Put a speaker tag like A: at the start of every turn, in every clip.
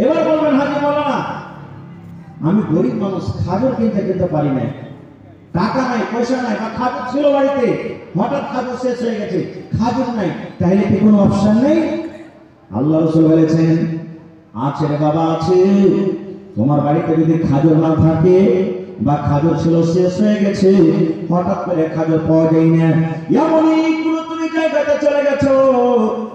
A: এবার বলবেন হাজি মাওলানা আমি গরিব মানুষ, খাজর কিনতে খেতে পারি না, টাকা নাই, পয়সা নাই, বা খাজর ছিল বাড়িতে, হঠাৎ খাজর শেষ হয়ে গেছে, খাজর নাই, তাহলে কি কোনো অপশন নেই? আল্লাহ রাসূল বলেছেন আছে রে বাবা, আছে। তোমার বাড়িতে যদি খাজর না থাকে বা খাজর ছিল শেষ হয়ে গেছে, হঠাৎ করে খাজর পাওয়া যায় না, এমনই কোনো তুমি জায়গাতে চলে গেছো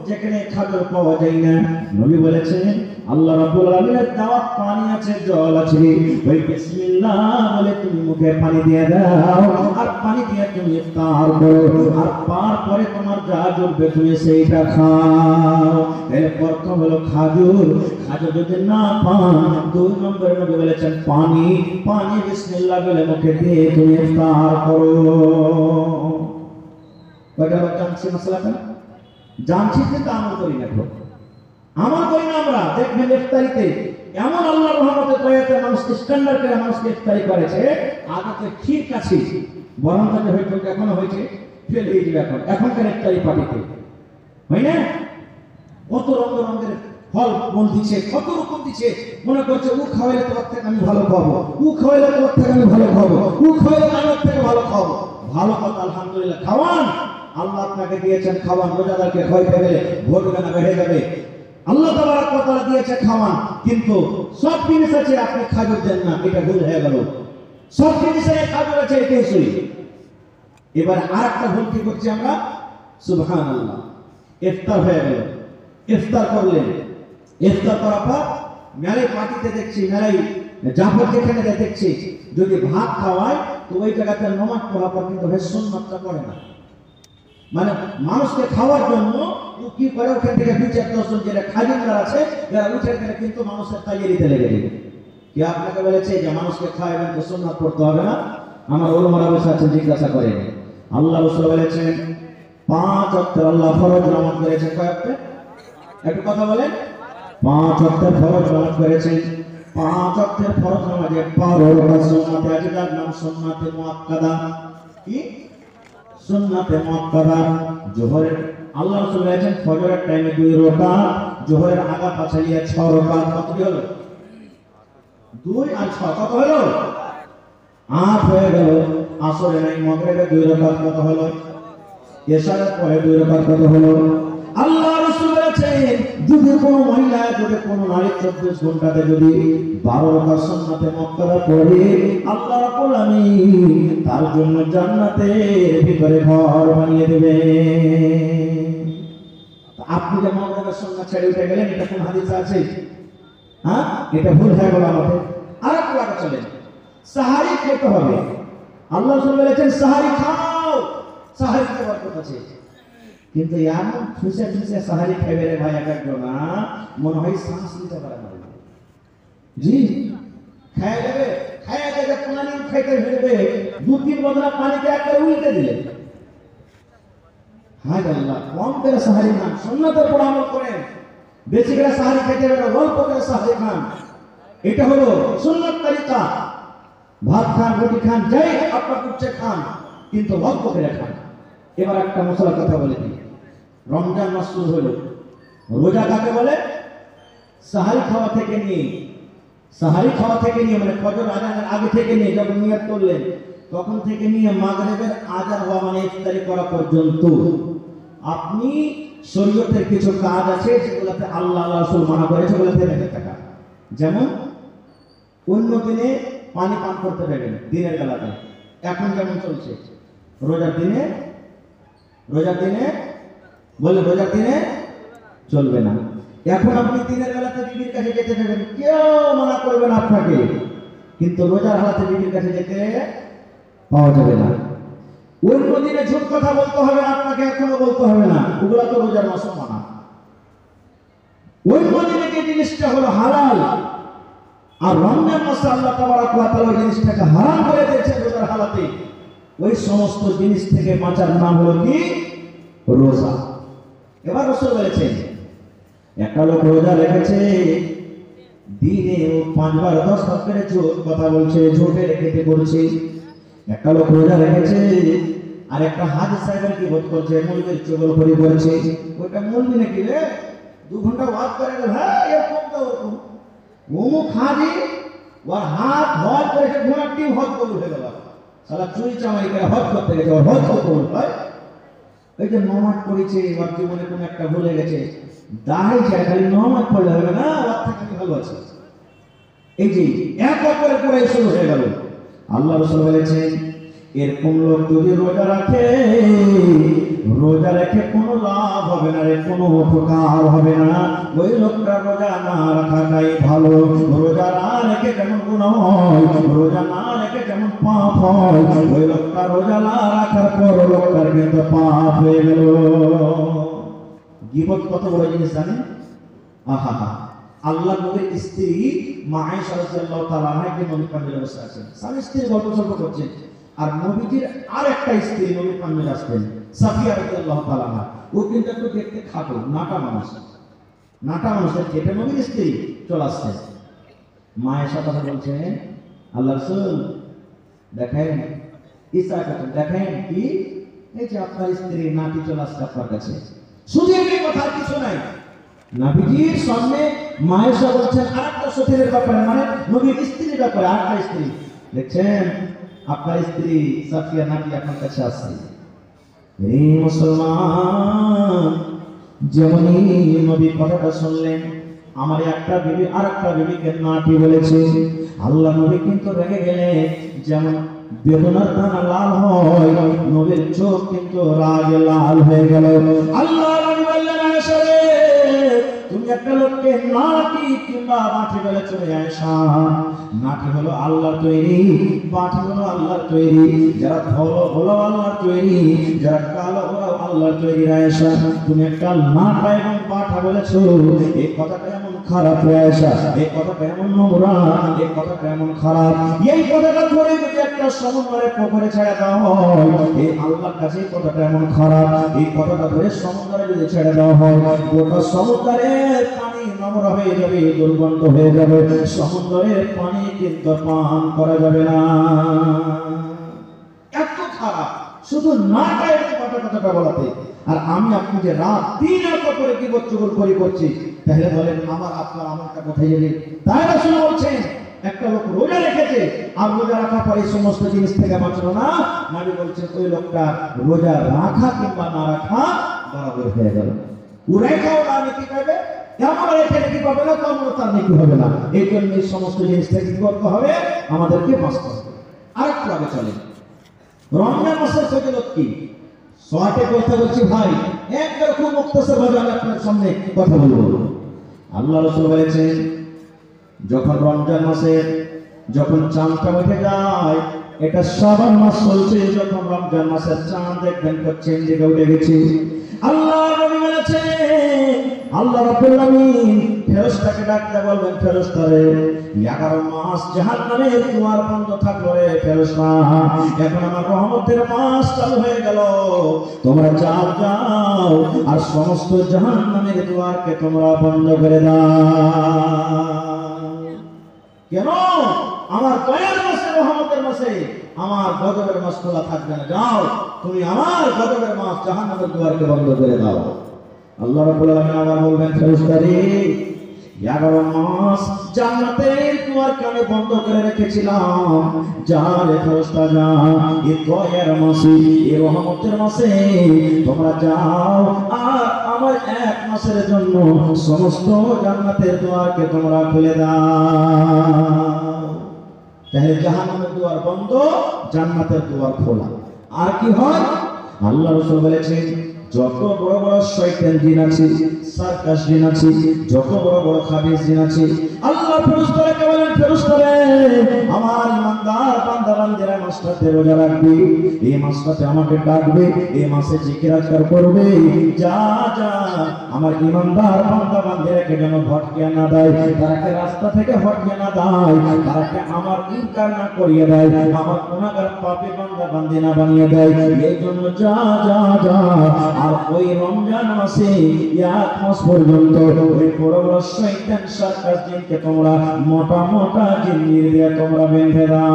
A: যেখানে খাজর পাওয়া যায় না, নবী বলেছেন আল্লাহ রাব্বুল আলামিনের দেওয়া পানি আছে, জল আছে, ওই বিসমিল্লাহ বলে তুমি মুখে পানি দিয়ে দাও, আর পানি দিয়ে তুমি ইফতার করো, আর তারপরে তোমার যা জুটবে তুমি সেইটা খাও। এর প্রথম হলো খাজর, খাজর যদি না পান, 2 নম্বরে নবী বলেছেন পানি, পানি বিসমিল্লাহ বলে মুখে দিয়ে তুমি ইফতার করো। কয়টা জানছি মাসলাটা? জানছি কিন্তু আমল করি না, আমল করি না আমরা। দেখবেন ইফতারিতে এমন আল্লাহর রহমতে দয়াতে মানুষ স্ট্যান্ডার্ড করে মানুষকে ইফতারি করেছে, আগে ক্ষীর কাছে বরং তাকে হয়তো এখনো হয়েছে ফেল হয়ে যাবে এখন, এখনকার ইফতারি পার্টিতে হয় না, কত রঙের ফল মন দিচ্ছে, কত রকম দিচ্ছে, মনে করছে ও খাওয়াইলে তোমার থেকে আমি ভালো খাবো, ও খাওয়াইলে তোমার থেকে আমি ভালো খাবো, ও খাওয়াইলে আমার থেকে ভালো খাবো। ভালো কথা আলহামদুলিল্লাহ, খাওয়ান, আল্লাহ আপনাকে দিয়েছেন খাওয়ান, রোজাদারকে খাওয়াইতে গেলে ভোট গানা বেড়ে যাবে, আল্লাহ তাবারক ওয়া তাআলা দিয়েছে খাওয়ান, কিন্তু সব জিনিস আছে আপনি খাজর দেন না, এটা ভুল হয়ে গেল। সব জিনিসে খাজর আছে এটাই সই। এবার আরেকটা ভুল কি করছি আমরা, সুবহানাল্লাহ, ইফতার হয়ে গেল, ইফতার করলেন, ইফতার করার পর মেলায় পার্টিতে দেখছি, মেলায় জাফর যেখানে দেখছি যদি ভাত খাওয়ায় তো ওই জায়গাতে নামাজ পড়ার পর কিন্তু সুন্নাতটা পড়ে না, মানে মানুষকে খাওয়ার জন্য কি করে ওখান থেকে 2-4-10 জন যারা খাজিনদার আছে যারা উঠে গেলে কিন্তু মানুষের তাইয়ারিতে লেগে যাবে। কি আপনাকে বলেছে যে মানুষকে খাওয়াবেন তো সুন্নাত পড়তে হবে না? আমার ওলামারা বসে আছেন, জিজ্ঞাসা করেন। আল্লাহ রাসূল বলেছেন 5 ওয়াক্ত আল্লাহ ফরজ নামাজ করেছেন, কয় ওয়াক্ত? একটু কথা বলেন। 5 ওয়াক্ত ফরজ নামাজ করেছেন। 5 ওয়াক্তের ফরজ নামাজে 12 রাকাত সুন্নাত আছে, যার নাম সুন্নাতে মুআক্কাদা। কি সুন্নাতে মুআক্কাদা? যোহরের আল্লাহ রাসূল বলেছেন ফজরের টাইমে 2 রাকাত, যোহরের আগা পাছালিয়ে 6 রাকাত। কত হলো? 2 আর 6 কত হলো? 8 হয়ে গেল। আসরে নাই, মাগরিবে 2 রাকাত কত হলো? এশারের পরে 2 রাকাত কত হলো? আল্লাহ রাসূল বলেছেন যদি কোনো মহিলা, যদি কোনো নারী 24 ঘন্টাতে যদি 12 রাকাত সুন্নাতে মুআক্কাদা পড়ে, আল্লাহ রাব্বুল আলামিন তার জন্য জান্নাতের ভিতরে ঘর বানিয়ে দেবে। আপনি যে মাগরিবের সুন্নাত ছেড়ে উঠে গেলেন, এটা কোন হাদিসে আছে? হ্যাঁ, এটা ভুল হয়ে গেল আমাদের। আরেকটু আগে চলেন, সাহারি খেতে হবে। আল্লাহ রাসূল বলেছেন সাহারি খাও, সাহারিতে বরকত আছে। কিন্তু এমন খুশে খুশে সাহারি খাইবে রে ভাই একজন, মনে হয় শ্বাস নিতে পারে না। জি খায় যাবে, খায় যাবে, পানি খাইতে ফেলবে, 2-3 বদলা পানিকে একবার উল্টে দিলে। হায় আল্লাহ, কম করে সাহারি খান, সুন্নাতের উপর আমল করেন। বেশি করে সাহারি খেতে হবে না, অল্প করে সাহারি খান। এটা হলো সুন্নাত তরিকা। ভাত খান, রুটি খান, যাই আপনার উচ্চে খান, কিন্তু অল্প করে খান। এবার একটা মশলার কথা বলে দিই। রমজান মাস শুরু হলো, রোজা কাকে বলে? সাহারি খাওয়া থেকে নিয়ে, সাহারি খাওয়া থেকে নিয়ে মানে ফজর আজানের আগে থেকে নিয়ে যখন নিয়ত করলেন তখন থেকে নিয়ে মাগরিবের আজান হওয়া মানে ইফতারি করা পর্যন্ত আপনি শরীয়তের কিছু কাজ আছে যেগুলোতে আল্লাহ রাসূল মানা করেছে, বলেছে বেঁচে থাকা। যেমন অন্য দিনে পানি পান করতে পারবেন দিনের বেলাতে, এখন যেমন চলছে রোজার দিনে বলে রোজার দিনে চলবে না। এখন আপনি দিনের বেলাতে বিবির কাছে যেতে পারবেন, কেউ মানা করবে না আপনাকে, কিন্তু রোজার হালাতে বিবির কাছে যেতে পাওয়া যাবে না। অন্য দিনে ঝুট কথা বলতে হবে না আপনাকে, এখনো বলতে হবে না, ওগুলা তো রোজার মাসে মানা। অন্য দিনে যে জিনিসটা হলো হালাল, আর রমজান মাসে আল্লাহ তাবারক ওয়া তাআলা জিনিসটাকে হারাম করে দিয়েছেন রোজার হালাতে, ওই সমস্ত জিনিস থেকে বাঁচার নাম হলো কি? রোজা। এবার রাসূল বলেছেন একটা লোক রোজা রেখেছে, দিনে 5 বার 10 বার করে ঝুট কথা বলছে, ঝুটের খেতে করছে। একটা লোক রোজা রেখেছে আর একটা হাজি সাহেবের কি বোধ করছে, মুলবির চগলখড়ি করছে। ওটা মুলবি নাকি রে, 2 ঘন্টা ওয়াজ করে গেল, হ্যাঁ এরকম তো ওরকম, অমুক হাজি ওর হাত হজ করেছে, ঘোড়াটিও হজ কবুল হয়ে গেল। সালা চুরি চামারি করে হজ করতে গেছে, ওর হজ কবুল হয়। এই যে নমাজ পড়েছে, ওর জীবনে কোনো একটা ভুলে গেছে, দাঁড়াই যায়, খালি নমাজ পড়লে হবে না, ওর থেকে ভালো আছে। এই যে এক অপরের পরে শুরু হয়ে গেল। আল্লাহ রাসূল বলেছেন, এরকম লোক যদি রোজা রাখে, রোজা রেখে কোনো লাভ হবে না রে, কোনো উপকার হবে না। ওই লোকটা রোজা না রাখাটাই ভালো। রোজা না রেখে যেমন গুনাহ হয়, রোজা না রেখে যেমন পাপ হয়, ওই লোকটা রোজা না রাখার পর লোকটার কিন্তু পাপ হয়ে গেল। গীবত কত বড় জিনিস জানেন? আহা, আল্লাহ নবীর স্ত্রী মা আয়েশা রাদিয়াল্লাহু তাআলা আনহা যে নবীর পাঞ্জেলে বসে আছেন, স্বামী স্ত্রীর গল্প সল্প করছেন, আর নবীজির আরেকটা স্ত্রী নবীর পাঞ্জেলে আসতেন, সাফিয়া রাদিয়াল্লাহু তাআলা আনহা। ও কিন্তু একটু দেখতে খাটো, নাটা মানুষ, নাটা মানুষের কেটে নবীর স্ত্রী চলে আসছে। মা আয়েশা কথা বলছেন, আল্লাহ রাসূল দেখেন, ঈসা কথা দেখেন, কি এই যে আপনার স্ত্রী নাতি চলে আসছে আপনার কাছে। শুধু এই কথা, কিছু নাই। নবীজির সামনে মা আয়েশা বলছেন আরেকটা সতীনের ব্যাপারে, মানে নবীর স্ত্রীর ব্যাপারে, আরেকটা স্ত্রী। দেখছেন আপনার স্ত্রী সাফিয়া নাতি আপনার কাছে আসছে। এই মুসলমান, যেমনই নবী কথাটা শুনলেন, আমার একটা বিবি আরেকটা বিবিকে নাতি বলেছে, আল্লাহ নবী কিন্তু রেগে গেলেন। যেমন বেদনার দানা লাল হয়, নবীর চোখ কিন্তু রাগে লাল হয়ে গেল। আল্লাহ নবী বললেন, আয়েশা রে, তুমি একটা লোককে নাতি কিংবা বাঁটি বলেছো আয়েশা। নাতি হলো আল্লাহর তৈরি, বাঁটি হলো আল্লাহর তৈরি। যারা ভালো হলো আল্লাহর তৈরি, যারা কালো হলো আল্লাহর তৈরি। আয়েশা, তুমি একটা নাটা এবং বাঁটা বলেছো, এই কথাটা এমন খারাপ আয়েশা, এই কথাটা এমন নোংরা, এই কথাটা এমন খারাপ। এই কথাটা ধরে যদি একটা সমুদ্রের পুকুরে ছেড়ে দেওয়া হয়, এই আল্লাহর কাছে এই কথাটা এমন খারাপ। এই কথাটা ধরে সমুদ্রে যদি ছেড়ে দেওয়া হয়, গোটা সমুদ্রের পানি নোংরা হয়ে যাবে, দুর্গন্ধ হয়ে যাবে। সমুদ্রের পানি কিন্তু পান করা যাবে না, এত খারাপ। শুধু নাটা এরকম কথাটা বলাতে। আর আমি আপনি যে রাত দিন এত করে কি করছি, তাহলে বলেন আমার আপনার আমলটা কোথায় যাবে? তাই রাসূল বলছেন, একটা লোক রোজা রেখেছে, আর রোজা রাখার পরে সমস্ত জিনিস থেকে বাঁচলো না। নবী বলছেন ওই লোকটা রোজা রাখা কিংবা না রাখা বরাবর হয়ে গেল। ও রেখাও না নেকি পাবে, এমন রেখে নেকি পাবে না, তেমন তার নেকি হবে না। এই জন্য এই সমস্ত জিনিস থেকে কি করতে হবে? আমাদেরকে বাঁচতে হবে। আরেকটু আগে চলে, রমজান মাসের ফজিলত কি? শর্টে কথা বলছি ভাই, একবার খুব মুক্তসর ভাবে আমি আপনার সামনে কথা বলবো। আল্লাহ রাসূল বলেছেন, যখন রমজান মাসে যখন চাঁদটা উঠে যায়, এটা শাবান মাস চলছে, যখন রমজান মাসের চাঁদ দেখবেন পশ্চিম দিকে উঠে গেছে, আল্লাহ নবী বলেছেন, আল্লাহ রাব্বুল আলামিন ফেরেশতাকে ডাকতে বলবেন, ফেরেশতারে 11 মাস জাহান্নামের দুয়ার বন্ধ থাকলো রে ফেরেশতা, এখন আমার রহমতের মাস চালু হয়ে গেল, তোমরা যাও আর সমস্ত জাহান্নামের দুয়ারকে তোমরা বন্ধ করে দাও। কেন? আমার দয়ার মাসে, রহমতের মাসে আমার গজবের মাস খোলা থাকবে না। যাও তুমি আমার গজবের মাস জাহান্নামের দুয়ারকে বন্ধ করে দাও। আল্লাহ রাব্বুল আলামিন আবার বলবেন, ফেরেশতারে 11 মাস জান্নাতের দুয়ারকে আমি বন্ধ করে রেখেছিলাম, যা রে ফেরেশতা যা, এই দয়ার মাসে, এই রহমতের মাসে তোমরা যাও আর আমার 1 মাসের জন্য সমস্ত জান্নাতের দুয়ারকে তোমরা খুলে দাও। তাহলে জাহান্নামের দুয়ার বন্ধ, জান্নাতের দুয়ার খোলা। আর কি হয়? আল্লাহ রাসূল বলেছেন, যত বড় বড় শয়তান জিন আছে, সার্কাস জিন আছে, যত বড় বড় খাবিস জিন আছে, আল্লাহ ফেরেশতাকে বলেন, ফেরেশতারে আমার ইমানদার বান্দা বান্দীরা মাসটাতে রোজা রাখবে, এই মাসটাতে আমাকে ডাকবে, এই মাসে জিকির আজকার করবে, যা আমার ইমানদার বান্দা বান্দীরাকে যেন ভটকিয়ে না দেয়, তারাকে রাস্তা থেকে ভটকিয়ে না দেয়, তারাকে আমার ইনকার না করিয়ে দেয়, আমার গুনাহগার পাপী বান্দা বান্দী না বানিয়ে দেয়। এই জন্য যা আর ওই রমজান মাসে 1 মাস পর্যন্ত ওই বড় বড় শয়তান সার্কাস জিনকে তোমরা মোটা মোটা জিঞ্জির দিয়ে তোমরা বেঁধে দাও।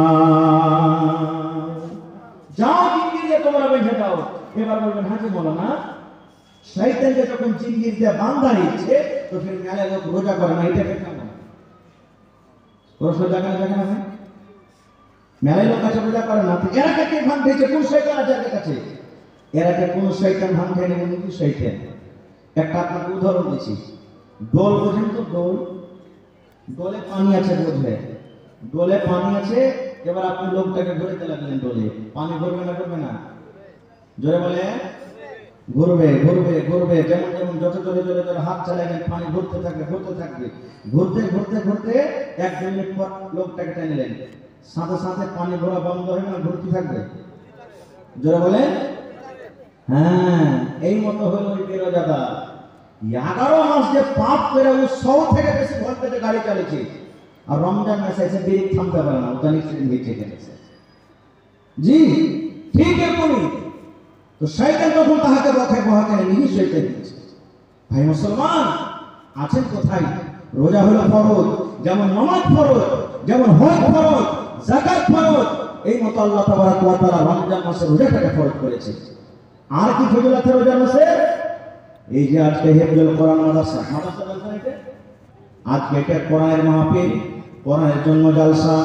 A: যাও জিঞ্জির দিয়ে তোমরা বেঁধে দাও। এবার বলবেন, হাজি মাওলানা, শয়তানকে যখন জিঞ্জির দিয়ে বাঁধা হচ্ছে, তো ফির মেলা লোক রোজা করে না, এটা কেমন? প্রশ্ন জায়গা জায়গা না মেলায় লোক কাছে পূজা করে না। এরা কে ভাঙ দিয়েছে? কোন শয়তান আছে এর কাছে? এরাকে কোন শয়তান ভাঙ দেয়নি? কোন শয়তান? একটা আপনাকে উদাহরণ দিচ্ছি। ডোল বোঝেন তো? ডোল, ডোলে পানি আছে, বুঝলে? ডোলে পানি আছে। এবার আপনি লোকটাকে ঘুরতে লাগলেন ডোলে, পানি ঘুরবে না? করবে না? জোরে বলে ঘুরবে ঘুরবে ঘুরবে। যেমন যেমন যত জোরে জোরে জোরে হাত চালাবেন পানি ঘুরতে থাকবে ঘুরতে থাকবে। ঘুরতে ঘুরতে ঘুরতে 1-2 মিনিট পর লোকটাকে টেনে নিলেন, সাথে সাথে পানি ঘোরা বন্ধ হয়ে না ঘুরতে থাকবে। জোরে বলে হ্যাঁ। এই মতো হলো ওই বেরোজাদার। 11 মাস যে পাপ করে ও 100 থেকে বেশি ভোল্টেজে গাড়ি চালিয়েছে, আর রমজান মাসে এসে ব্রেক থামতে পারে না, উদানি নিচে গেছে। জি ঠিক এরকমই। তো শয়তান তখন তাহাকে বখায় বহাকে নিয়ে শয়তান দিয়েছে। ভাই মুসলমান আছেন কোথায়? রোজা হলো ফরজ, যেমন নামাজ ফরজ, যেমন হজ ফরজ, যাকাত ফরজ, এই মতো আল্লাহ তাবারক ওয়া তাআলা রমজান মাসে রোজাটাকে ফরজ করেছে। আর কি ফজিলত আছে রোজা মাসে? এই যে আজকে হিফজুল কোরআন মাদ্রাসা বলছেন, এটা আজকে এটা কোরআনের মাহফিল, কোরআনের জন্য জালসা।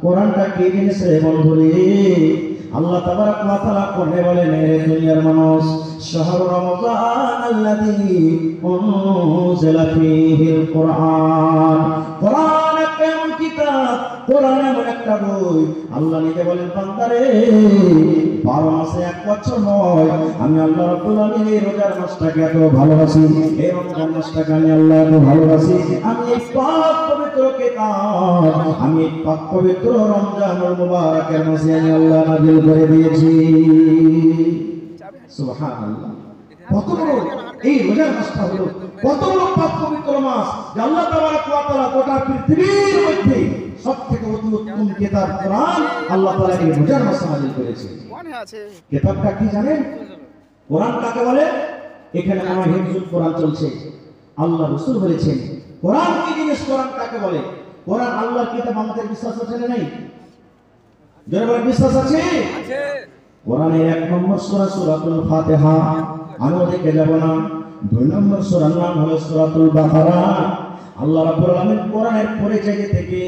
A: কোরআনটা কি জিনিস রে বন্ধুরে? আল্লাহ তাবারক ওয়া তাআলা কোরআনে বলেন, হে দুনিয়ার মানুষ, শাহরু রমাদান আল্লাযী উনজিলা ফীহিল কোরআন। কোরআন একটা এমন কিতাব, কোরআন এমন একটা বই। আল্লাহ নিজে বলেন, বান্দারে 12 মাসে 1 বছর নয়, আমি আল্লাহ রাব্বুল আলামিন এই রোজার মাসটাকে এত ভালোবাসি, এই রমজান মাসটাকে আমি আল্লাহ এত ভালোবাসি। আমি এই পাক পবিত্র কিতাব, আমি এই পাক পবিত্র রমজানুল মুবারকের মাসে আমি আল্লাহ নাযিল করে দিয়েছি। সুবহানাল্লাহ। কত বড় এই রোজার মাসটা হলো, কত বড় পাক পবিত্র মাস যে আল্লাহ তাবারক ওয়া তাআলা গোটা পৃথিবীর মধ্যে সবথেকে অতি উত্তম কিতাব কোরআন আল্লাহ তাআলা এই রোজার মাসে নাযিল করেছে। কিতাবটা কি জানেন? কোরআন কাকে বলে? এখানে আমার হিফজুল কোরআন চলছে। আল্লাহ রাসূল বলেছেন কোরআন কি জিনিস, কোরআন কাকে বলে? কোরআন আল্লাহর কিতাব। আমাদের বিশ্বাস আছে না নাই? যারা বলে বিশ্বাস আছে। কোরআনের 1 নম্বর সূরা সূরাতুল ফাতিহা, আমি ওদিকে যাব না। 2 নম্বর সূরার নাম হলো সূরাতুল বাকারা। আল্লাহ রাব্বুল আলামিন কোরআনের পরিচয় থেকে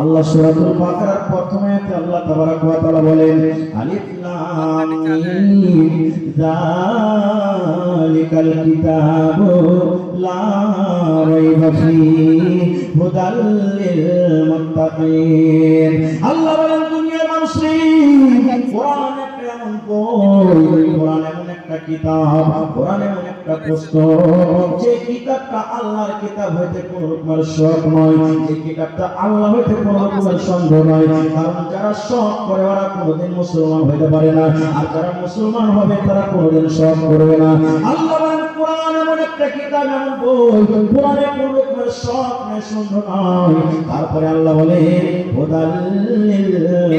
A: আল্লাহ সূরাতুল বাকারার প্রথম আয়াতে আল্লাহ তাবারক ওয়া তাআলা বলেন, আলিফ লাম মিম যালিকাল কিতাবু লা রাইবা ফীহি হুদাল লিল মুত্তাকিন। আল্লাহ বলেন, দুনিয়ার মানুষ রে, কোরআন একটা এমন বই, কোরআন এমন একটা কিতাব, কোরআন এমন একটা পুস্তক, যে কিতাবটা আল্লাহর কিতাব হইতে কোন রকমের শক নয়, যে কিতাবটা আল্লাহ হইতে কোন রকমের সন্দেহ নয়। কারণ যারা শক করে ওরা কোনোদিন মুসলমান হইতে পারে না, আর যারা মুসলমান হবে তারা কোনোদিন শক করবে না। আল্লাহ বলেন, কোরআন এমন একটা কিতাব, এমন বই, কোরআনে কোন রকমের শক নয়, সন্দেহ নয়। তারপরে আল্লাহ বলেন, হুদাল লিল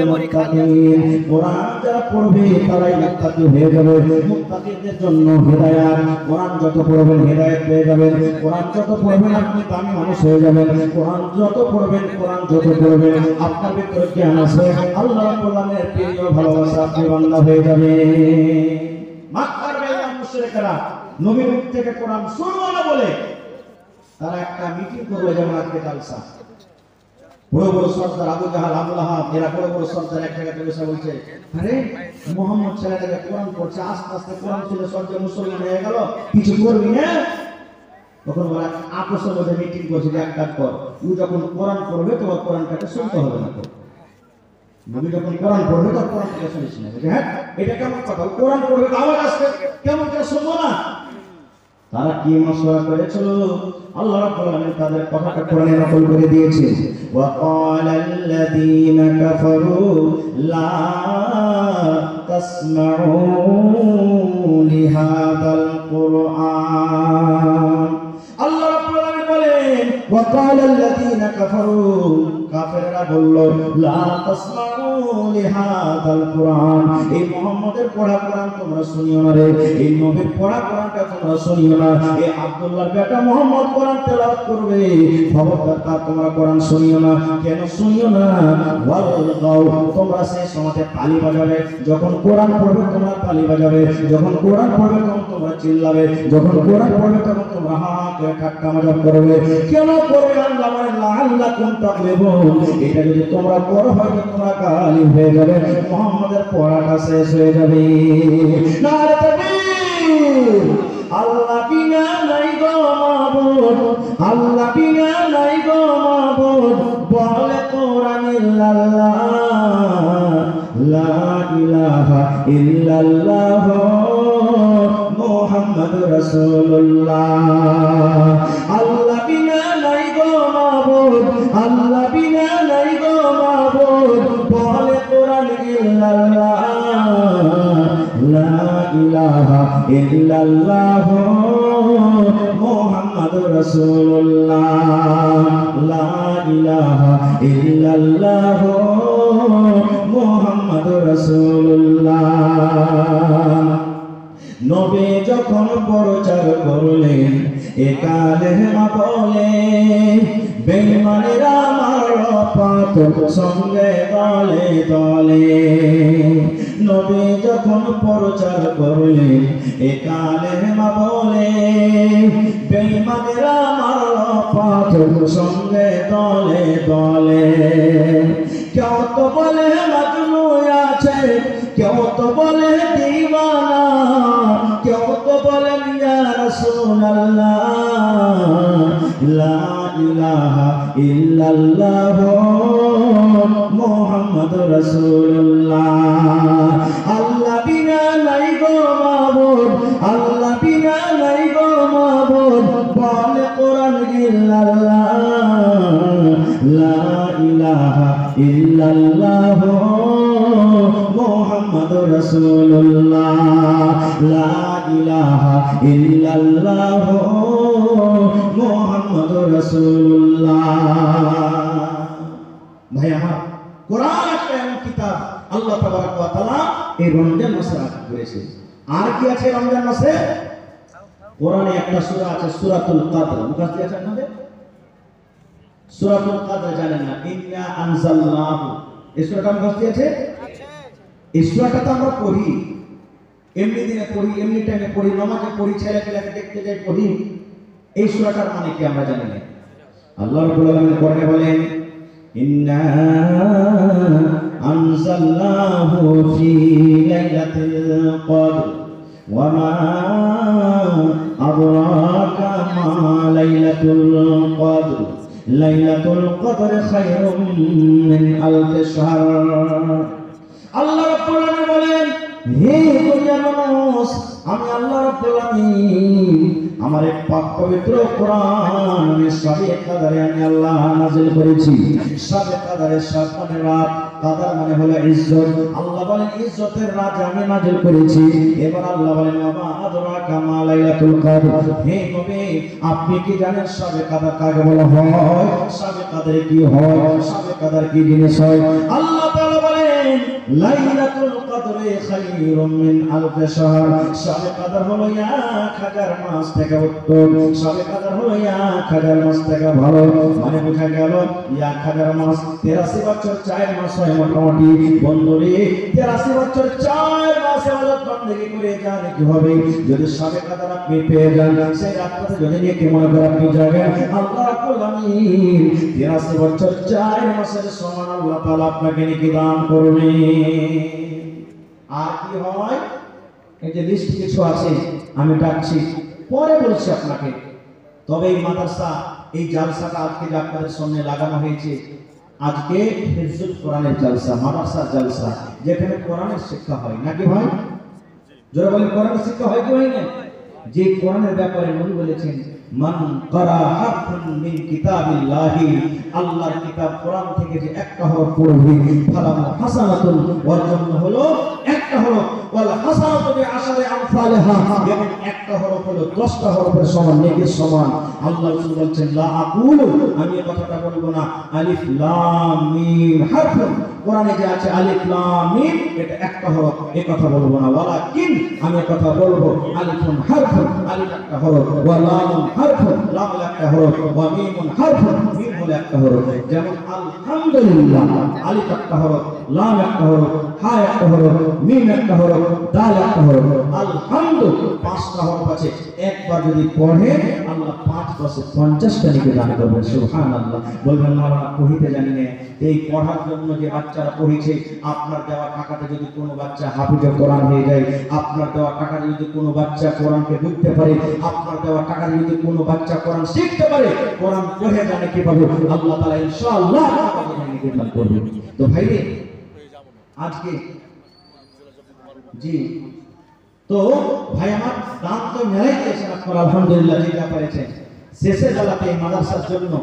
A: মুত্তাকিন। কোরআন যারা পড়বে তারাই মুত্তাকি হয়ে যাবে। মুত্তাকিদের জন্য হেদায়েত। কোরআন যত পড়বেন হেদায়েত পেয়ে যাবেন। কোরআন যত পড়বেন আপনি দামি মানুষ হয়ে যাবেন। কোরআন যত পড়বেন, কোরআন যত পড়বেন আপনার ভিতরে জ্ঞান আছে, আল্লাহ রাব্বুল আলামিনের প্রিয় ভালোবাসা আপনি বান্দা হয়ে যাবেন। মক্কার বেঈমান মুশরিকরা নবীর মুখ থেকে কোরআন শুনবো না বলে তারা একটা মিটিং করলো, যেমন আজকে জালসা। বড় বড় সর্দার আবু জাহাল, আবু লাহাব, এরা বড় বড় সর্দার এক জায়গায় বসে বলছে, আরে মুহাম্মদ ছেলেটাকে কোরআন পড়ছে, আস্তে আস্তে কোরআন ছিল সর্দার মুসলমান হয়ে গেল, কিছু করবি না? তখন ওরা আপসের মধ্যে মিটিং করছে যে এক কাজ কর, তুই যখন কোরআন পড়বে তোমার কোরআনটাকে শুনতে হবে না। নবী যখন কোরআন পড়বে তখন কোরআনটাকে শুনিস না। হ্যাঁ, এটা কেমন কথা? কোরআন পড়বে আওয়াজ আসবে, কেমন করে শুনবো না? তারা কি মশওয়ারা করেছিল? আল্লাহ রাব্বুল আলামিন তাদের কথাটা কোরআনে নকল করে দিয়েছে। ওয়া ক্বালাল্লাযীনা কাফারু লা তাসমাউ লিহাদাল কুরআন। আল্লাহ রাব্বুল আলামিন বলেন, ওয়া ক্বালাল্লাযীনা কাফারু, কাফেররা বলল, লা তাসমাউ লিহাদাল কুরআন, এই মুহাম্মাদের পড়া কোরআন তোমরা শুনিও না রে, এই নবীর পড়া কোরআনটা তোমরা শুনিও না। এই আব্দুল্লাহর বেটা মুহাম্মদ কোরআন তেলাওয়াত করবে, খবরদার তা তোমরা কোরআন শুনিও না। কেন শুনিও না? ওয়াল গাও, তোমরা সেই সময়তে তালি বাজাবে, যখন কোরআন পড়বে তোমরা তালি বাজাবে, যখন কোরআন পড়বে তখন তোমরা চিল্লাবে, যখন কোরআন পড়বে তখন তোমরা হা হা করে ঠাট্টা মজা করবে। কেন? করবে আল্লাহ বলেন লাআল্লাকুম তাগলিবুন, এটা যদি তোমরা করো হয়তো তোমরা গালিব হয়ে যাবে, মুহাম্মাদের পড়াটা শেষ হয়ে যাবে। নারে তাকবীর। আল্লাহ বিনা নাই গো মাবুদ, আল্লাহ বিনা নাই গো মাবুদ, বলে কোরআন ইল্লাল্লাহ, লা ইলাহা ইল্লাল্লাহ মুহাম্মাদুর রাসূলুল্লাহ। আল্লাহ বিনা নাই গো মাবুদ, আল্লাহ বিনা নাই গো মাবুদ, বলে কোরআন ইল্লাল্লাহ, লা ইলাহা ইল্লাল্লাহ মুহাম্মাদুর রাসূলুল্লাহ, লা ইলাহা ইল্লাল্লাহ মুহাম্মাদুর রাসূলুল্লাহ। নবী যখন প্রচার করলেন এ কালেমা বলে, বেঈমানেরা মারল পাথর সঙ্গে দলে দলে। নবী যখন প্রচার করলেন এ কালেমা বলে, বেঈমানেরা মারল পাথর সঙ্গে দলে দলে। কেউ তো বলে মাজনু আছে, কেউ তো বলে দিওয়ানা, কেউ তো বলেন ইয়া রাসূলুল্লাহ, লা ইলাহা ইল্লাল্লাহ মুহাম্মাদুর রাসূলুল্লাহ। আল্লাহ বিনা নাই গো মাবুদ, আল্লাহ বিনা নাই গো মাবুদ, বলে কোরআন ইল্লাল্লাহ, লা ইলাহা ইল্লাল্লাহ মুহাম্মাদুর রাসূলুল্লাহ, লা ইলাহা ইল্লাল্লাহ মুহাম্মাদুর রাসূলুল্লাহ। ভাই আমার, কোরআন একটা এমন কিতাব আল্লাহ তাবারক ওয়া তাআলা এই রমজান মাসে রাখা করেছে। আর কি আছে রমজান মাসে? কোরআনে একটা সূরা আছে সূরাতুল কদর, মুখস্থ আছে আপনাদের? সূরাতুল কদর জানেন না? ইন্না আনজালনাহু, এই সূরাটা মুখস্থ আছে? এই সূরাটা তো আমরা পড়ি, এমনি দিনে পড়ি, এমনি টাইমে পড়ি, নামাজে পড়ি, ছেলেপেলেকে দেখতে যাই পড়ি। এই সূরাটার মানে কি আমরা জানি না। আল্লাহ রাব্বুল আলামিন কোরআনে বলেন ইন্না আনজালনাহু ফি লাইলাতিল কদর ওয়া মা আদরাকা মা লাইলাতুল কদর, লাইলাতুল কদর খায়রুম মিন আলফি শাহর। আল্লাহ রাব্বুল আলামিন বলেন, হে দুনিয়ার মানুষ, আমি আল্লাহ রাব্বুল আলামিন আমার এক পাক পবিত্র কোরআন আমি সবে কদরে আমি আল্লাহ নাযিল করেছি। সবে কদরের সাত মানে রাত, কদর মানে হলো ইজ্জত। আল্লাহ বলেন ইজ্জতের রাত আমি নাযিল করেছি। এবার আল্লাহ বলেন ওয়া আদরাকা মা লাইলাতুল কদর, হে নবী আপনি কি জানেন সবে কদর কাকে বলা হয়? সবে কদরে কি হয়? সবে কদর কি জিনিস হয়? আল্লাহ তাআলা বলেন লাইলাতুল কদরে খায়রুম মিন আলফি শাহর, সবে কদর হলো 1000 মাস থেকে উত্তম, সবে কদর হলো 1000 মাস থেকে ভালো। মানে বোঝা গেল 1000 মাস 83 বছর 4 মাস হয় মোটামুটি। বন্ধুরে 83 বছর 4 মাস ইবাদত বندگی করে যান কি হবে? যদি সবে কদর আপনি পেয়ে যান, সেই রাতটাতে যদি নেকি মনে করে আপনি যাবেন, আল্লাহ রাব্বুল আলামিন 83 বছর 4 মাসের সমান আল্লাহ তাআলা আপনাকে নেকি দান করবে। আর কি হয়? এই যে লিস্ট কিছু আছে আমি ডাকছি, পরে বলছি আপনাকে। তবে এই মাদ্রাসা এই জালসাটা আজকে যে আপনাদের সামনে লাগানো হয়েছে, আজকে হিফজুল কোরআনের জালসা, মাদ্রাসার জালসা, যেখানে কোরআনের শিক্ষা হয় নাকি ভাই? যারা বলেন কোরআনের শিক্ষা হয় কি হয় না? যে কোরআনের ব্যাপারে নবী বলেছেন মান ক্বারা হারফান মিন কিতাবিল্লাহি, আল্লাহর কিতাব কোরআন থেকে যে একটা হরফ পড়বে ফালাহু হাসানাতুন, ওর জন্য হলো একটা হরফ, ওয়াল হাসানাতু বিআশরি আমসালিহা, এবং একটা হরফ হলো 10টা হরফের সমান, নেকির সমান। আল্লাহ রাসূল বলেন লা আকুলু, আমি এই কথাটা বলবো না, আলিফ লাম মিম হারফুন, কোরআনে যে আছে আলিফ লাম মিম এটা একটা হরফ, এই কথা বলবো না। ওয়ালাকিন আমি কথা বলবো আলিফুন হারফুন, আলিফ একটা হরফ, ওয়া লামুন হারফুন, লাম একটা হরফ, ওয়া মিমুন হারফুন, মিম হলো একটা হরফ। যেমন আলহামদুলিল্লাহ আলিফ একটা হরফ, লাম একটা হরফ, হা একটা হরফ, মিম একটা হরফ, দাল একটা হরফ। আলহামদু পাঁচটা হরফ আছে, একবার যদি পড়ে আল্লাহ 5-50 নিকে দান করবেন। সুবহানাল্লাহ। বলবেন না আমরা পড়িতে জানি না। এই পড়ার জন্য যে বাচ্চারা পড়েছে, আপনার দেওয়া টাকাতে যদি কোনো বাচ্চা হাফিজে কোরআন হয়ে যায়, আপনার দেওয়া টাকাতে যদি কোনো বাচ্চা কোরআনকে বুঝতে পারে, আপনার দেওয়া টাকাতে যদি কোনো বাচ্চা কোরআন শিখতে পারে, কোরআন পড়ে জানে কিভাবে, আল্লাহ তাআলা ইনশাআল্লাহ আপনাকে নিকে দান করবেন। তো ভাইরে আজকে জি তো ভাই আমার দান তো মেলাই দিয়েছেন আপনারা, আলহামদুলিল্লাহ যেটা পেরেছেন। শেষে জ্বালাতে এই মাদ্রাসার জন্য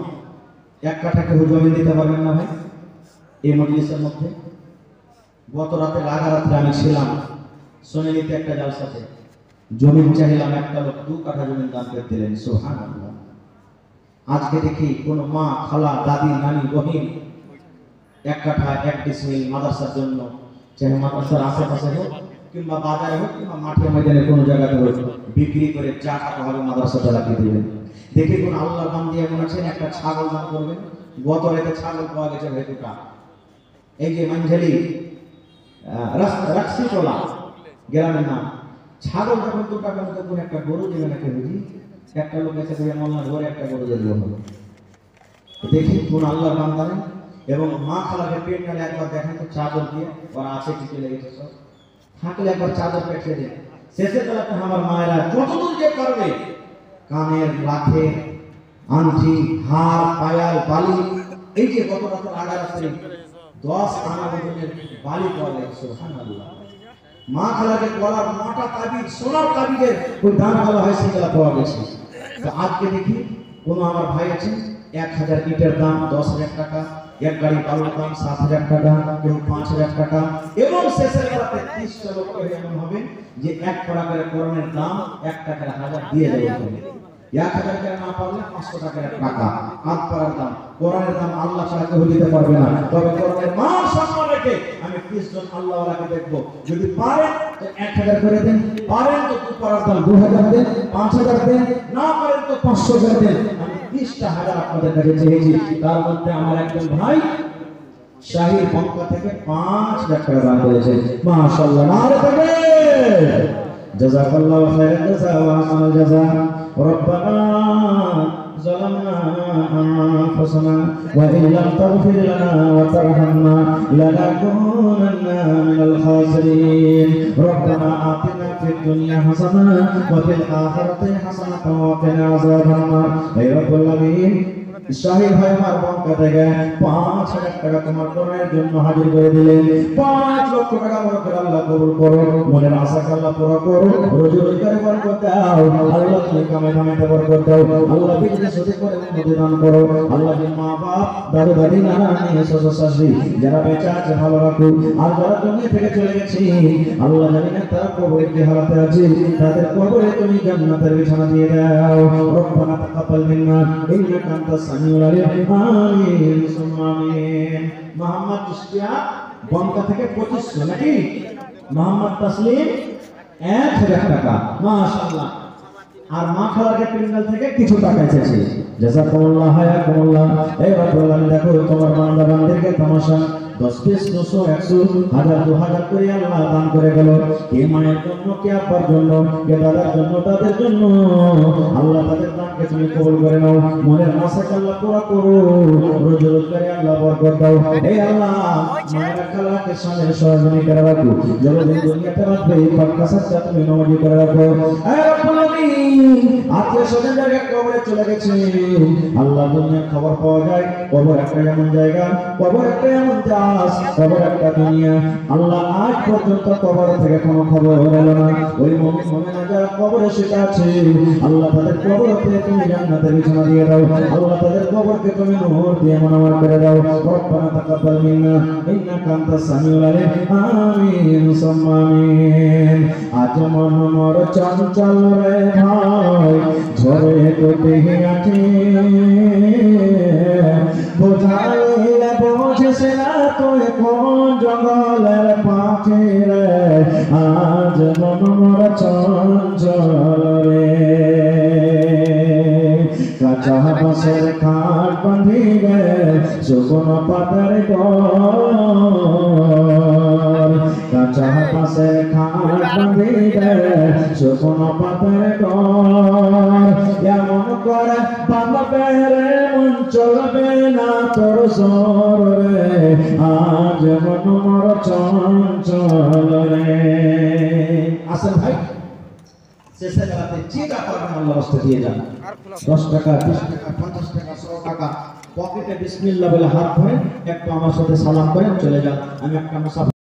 A: এক কাঠা কেউ জমি দিতে পারবেন না ভাই এই মজলিসের মধ্যে? গত রাতে রাতে আমি ছিলাম সোনালিতে একটা জালসাতে, জমি চাইলাম, একটা লোক 2 কাঠা জমি দান করে দিলেন। সুবহানাল্লাহ। আজকে দেখি কোন মা, খালা, দাদি, নানি, বহিন 1 কাঠা 1 ডিসমিল মাদ্রাসার জন্য, চাহে মাদ্রাসার আশেপাশে হোক কিংবা বাজারে হোক কিংবা মাঠে ময়দানে কোনো জায়গাতে হোক, বিক্রি করে যা টাকা হবে মাদ্রাসাটা লাগিয়ে দিবেন। দেখি কোন আল্লাহর বান্দা এমন আছেন একটা ছাগল দান করবেন। গত রাতে ছাগল পাওয়া গেছে ভাই 2টা, এই যে মানঝালি রাক্সিটোলা গ্রামের নাম। ছাগল যখন 2 টাকার মতো কোন একটা গরু দেবে নাকি বুঝি, একটা লোক এসে করে মোল্লার ঘরে একটা গরু দিয়ে দিল। দেখি কোন আল্লাহর বান্দা নেই। এবং মা খালাকে পেট নালে একবার দেখেন তো চাদর দিয়ে, ওরা আছে কি চলে গেছে সব, থাকলে একবার চাদর পেটে দেন। শেষে বেলাতে আমার মায়েরা যতদূর যে পারবে কানের, লাখে, আংটি, হার, পায়াল, বালি, এই যে গত রাতের আগা রাত্রে 10 আনা ওজনের বালি পাওয়া গেছে। সুবহানাল্লাহ। মা খালাকে গলার মোটা তাবিজ, সোনার তাবিজের ওই দানা বলা হয় সেগুলা পাওয়া গেছে। তো আজকে দেখি কোন আমার ভাই আছেন 1000 ইটের দাম 10,000 টাকা, এক গাড়ি বালুর দাম 7,000 টাকা, কেউ 5,000 টাকা, এবং শেষের বেলাতে 30টা লোক এমন হবে যে 1 টাকা করে কোরআনের দাম 1 টাকার 1000 দিয়ে দেবে। 1000 টাকা না পারলে 500 টাকার টাকা হাত পাড়ার দাম। কোরআনের দাম আল্লাহ ছাড়া কেউ দিতে পারবে না। তবে কোরআনের মান সম্মান রেখে আমি 30 জন আল্লাহওয়ালাকে দেখবো, যদি পারেন তো 1000 করে দেন, পারেন তো পাড়ার দাম 2000 দেন, 5000 দেন, না পারেন তো 500 করে দেন। আমি 30টা হাজার আপনাদের কাছে চেয়েছি। তার মধ্যে আমার একজন ভাই শাহীর বঙ্কা থেকে 5000 টাকা দান করেছে। মাশাআল্লাহ। নারে তাকবীর। জাযাকাল্লাহু খাইরান জাযা ওয়া আমাল জাযা। রব্বানা ظلمنا أنفسنا وإن لم تغفر لنا وترحمنا لنكونن من الخاسرين ربنا آتنا في الدنيا حسنة وفي الآخرة حسنة وقنا عذاب النار يا رب العالمين। শাহীর ভাই আমার বঙ্কা থেকে 5000 টাকা তোমার কোরআনের জন্য হাজির করে দিলেন। 5 লক্ষ টাকা মনে করে আল্লাহ কবুল করো, মনের আশা আল্লাহ পুরো করো, রোজি রোজগারে বরকত দাও আল্লাহ, তুমি কামে কামেতে বরকত দাও আল্লাহ, বিজনেস সঠিক করে উন্নতি দান করো আল্লাহ। যে মা বাপ, দাদু দাদি, নানা নানি, শ্বশুর শাশুড়ি যারা বেঁচে আছে ভালো রাখো, আর যারা দুনিয়া থেকে চলে গেছে আল্লাহ জানি না তারা কবরে কি হালাতে আছে, তাদের কবরে তুমি জান্নাতের বিছানা দিয়ে দাও। রব্বানা তাকাব্বাল মিন্না ইন্নাকা আনতাস সামিউল আলিম। আমিন সুম্মা আমিন। মোহাম্মদ কুষ্টিয়া বঙ্কা থেকে 2500 নাকি? মোহাম্মদ তাসলিম 1000 টাকা। মাশাআল্লাহ। আর মা খালাকে প্যান্ডেল থেকে কিছু টাকা এসেছে। জাযাকুমুল্লাহ হায়াকুমুল্লাহ। এই রব্বুল আলামিন দেখো তোমার বান্দা বান্দিকে তামাশা 10 পিস 200 100 1000 2000 করে আল্লাহ দান করে গেল। কে মায়ের জন্য, কে আব্বার জন্য, কে দাদার জন্য, তাদের জন্য আল্লাহ তাদের দানকে তুমি কবুল করে নাও, মনের আশা আল্লাহ পুরো করো, রোজি রোজগারে আল্লাহ বরকত দাও। এই আল্লাহ মায়ের খালাকে সামনে সহজনী করে রাখো, যতদিন দুনিয়াতে রাখবে পাক্কা সাচ্চা তুমি নামাজি করে রাখো। হে রব্বুল আলামিন, আত্মীয় স্বজন যারা কবরে চলে গেছে আল্লাহ, দুনিয়ার খবর পাওয়া যায় কবর একটা এমন জায়গা, কবর একটা এমন কবর একটা দুনিয়া আল্লাহ, আজ পর্যন্ত কবর থেকে কোনো খবর এলো না। ওই মুমিন মুমিনা যারা কবরে শুয়ে আছে আল্লাহ, তাদের কবরকে তুমি জান্নাতের বিছানা দিয়ে দাও আল্লাহ, তাদের কবরকে তুমি নূর দিয়ে মুনাওয়ার করে দাও। রব্বানা তাকাব্বাল মিন্না ইন্নাকা আনতাস সামিউল আলিম। আমিন সুম্মা আমিন। আজ মন মোর চঞ্চল রে ভাই, ঝরে তো দেহি আছে, বোঝাইলে বোঝে না তো কোন মাঠে রে আজ মন মোর চঞ্চল রে কাঁচা বাঁশের খাট বাঁধিবে শুকনো পাতার ঘর কাঁচা বাঁশের খাট বাঁধিবে শুকনো পাতার ঘর এমন করে বাঁধবে রে মন চলবে না তোর সর রে আজ মন মোর চঞ্চল রে। আসেন ভাই শেষে বেলাতে যে টাকা আল্লাহ রাস্তা দিয়ে যান 10 টাকা 20 টাকা 50 টাকা 100 টাকা পকেটে বিসমিল্লাহ বলে হাত ধরে একটু আমার সাথে সালাম করে চলে যান। আমি একটা মুসাফির